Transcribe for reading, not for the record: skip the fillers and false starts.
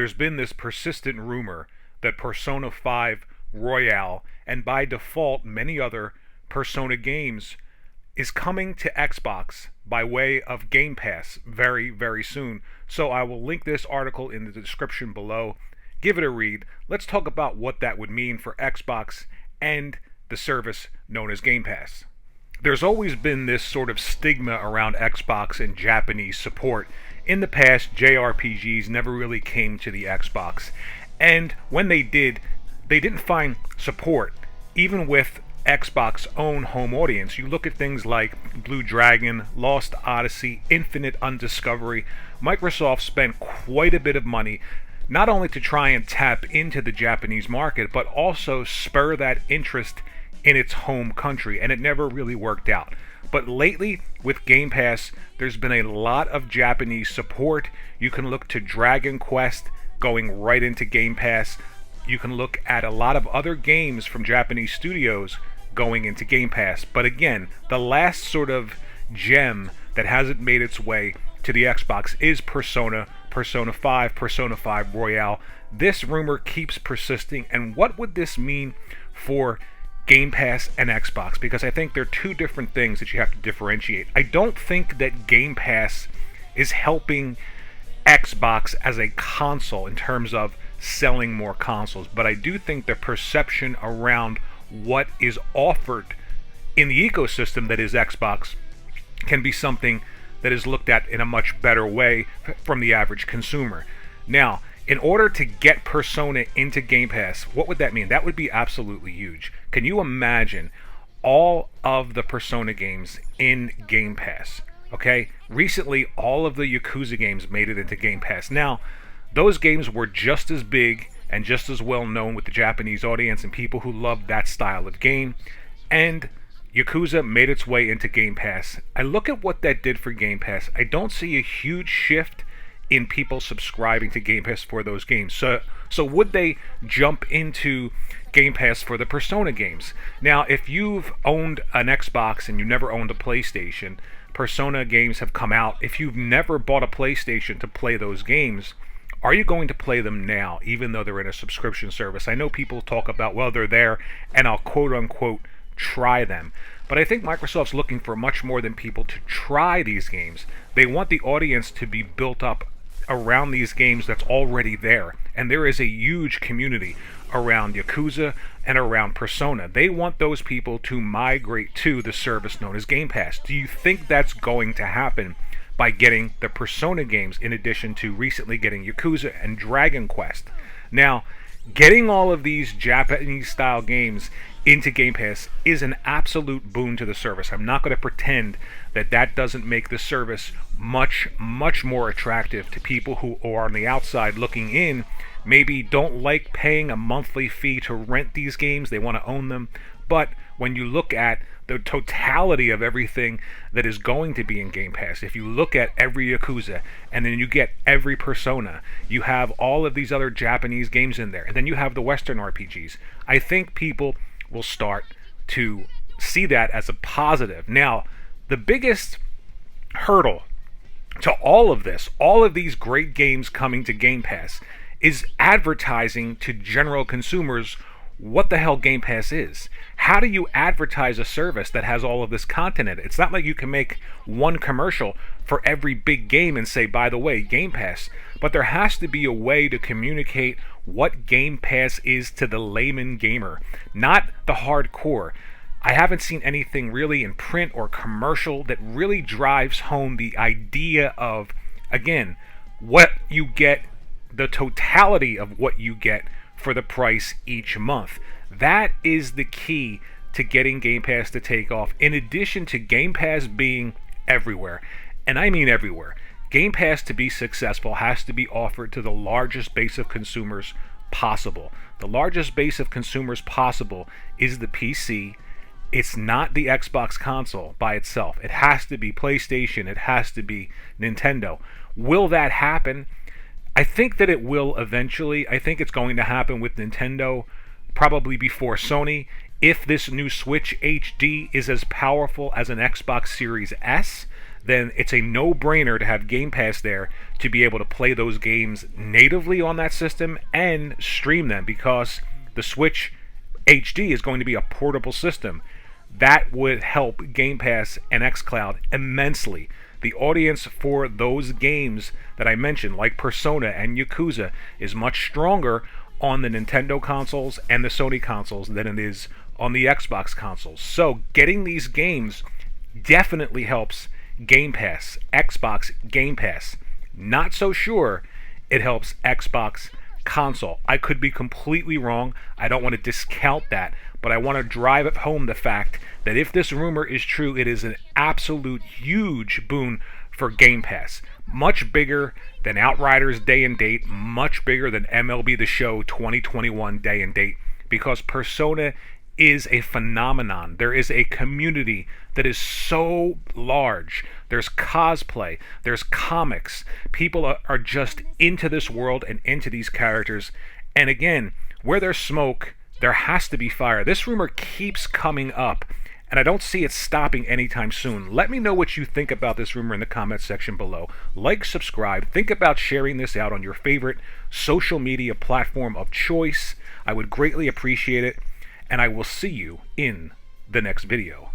there's been this persistent rumor that Persona 5 Royale, and by default many other Persona games, is coming to Xbox by way of Game Pass very, very soon. So I will link this article in the description below. Give it a read. Let's talk about what that would mean for Xbox and the service known as Game Pass. There's always been this sort of stigma around Xbox and Japanese support. In the past, JRPGs never really came to the Xbox. And when they did, they didn't find support, even with Xbox own home audience. You look at things like Blue Dragon, Lost Odyssey, Infinite Undiscovery. Microsoft spent quite a bit of money not only to try and tap into the Japanese market, but also spur that interest in its home country, and it never really worked out. But lately, with Game Pass, there's been a lot of Japanese support. You can look to Dragon Quest going right into Game Pass. You can look at a lot of other games from Japanese studios going into Game Pass. But again, the last sort of gem that hasn't made its way to the Xbox is Persona 5, Persona 5 Royale. This rumor keeps persisting, and what would this mean for Game Pass and Xbox? Because I think they're two different things that you have to differentiate. I don't think that Game Pass is helping Xbox as a console in terms of selling more consoles, but I do think the perception around what is offered in the ecosystem that is Xbox can be something that is looked at in a much better way from the average consumer. Now, in order to get Persona into Game Pass, what would that mean? That would be absolutely huge. Can you imagine all of the Persona games in Game Pass? Okay, recently all of the Yakuza games made it into Game Pass. Now, those games were just as big and just as well known with the Japanese audience and people who love that style of game, and Yakuza made its way into Game Pass. I look at what that did for Game Pass. I don't see a huge shift in people subscribing to Game Pass for those games. So would they jump into Game Pass for the Persona games? Now, if you've owned an Xbox and you never owned a PlayStation, Persona games have come out. If you've never bought a PlayStation to play those games, are you going to play them now, even though they're in a subscription service? I know people talk about, well, they're there, and I'll quote-unquote try them. But I think Microsoft's looking for much more than people to try these games. They want the audience to be built up around these games that's already there. And there is a huge community around Yakuza and around Persona. They want those people to migrate to the service known as Game Pass. Do you think that's going to happen by getting the Persona games in addition to recently getting Yakuza and Dragon Quest? Now, getting all of these Japanese-style games into Game Pass is an absolute boon to the service. I'm not going to pretend that that doesn't make the service much, much more attractive to people who are on the outside looking in, maybe don't like paying a monthly fee to rent these games. They want to own them. But when you look at the totality of everything that is going to be in Game Pass, if you look at every Yakuza, and then you get every Persona, you have all of these other Japanese games in there, and then you have the Western RPGs, I think people will start to see that as a positive. Now, the biggest hurdle to all of this, all of these great games coming to Game Pass, is advertising to general consumers what the hell Game Pass is. How do you advertise a service that has all of this content in it? It's not like you can make one commercial for every big game and say, by the way, Game Pass. But there has to be a way to communicate what Game Pass is to the layman gamer, not the hardcore. I haven't seen anything really in print or commercial that really drives home the idea of, again, what you get, the totality of what you get for the price each month. That is the key to getting Game Pass to take off, in addition to Game Pass being everywhere. And I mean everywhere. Game Pass, to be successful, has to be offered to the largest base of consumers possible. The largest base of consumers possible is the PC. It's not the Xbox console by itself. It has to be PlayStation. It has to be Nintendo. Will that happen? I think that it will eventually. I think it's going to happen with Nintendo probably before Sony. If this new Switch HD is as powerful as an Xbox Series S, then it's a no-brainer to have Game Pass there to be able to play those games natively on that system and stream them, because the Switch HD is going to be a portable system. That would help Game Pass and xCloud immensely. The audience for those games that I mentioned, like Persona and Yakuza, is much stronger on the Nintendo consoles and the Sony consoles than it is on the Xbox consoles. So getting these games definitely helps Game Pass, Xbox Game Pass. Not so sure it helps Xbox console. I could be completely wrong. I don't want to discount that, but I want to drive it home the fact that if this rumor is true, it is an absolute huge boon for Game Pass. Much bigger than Outriders Day and Date, much bigger than MLB The Show 2021 Day and Date, because Persona is a phenomenon. There is a community that is so large. There's cosplay, there's comics. People are just into this world and into these characters. And again, where there's smoke, there has to be fire. This rumor keeps coming up, and I don't see it stopping anytime soon. Let me know what you think about this rumor in the comments section below. Like, subscribe, think about sharing this out on your favorite social media platform of choice. I would greatly appreciate it, and I will see you in the next video.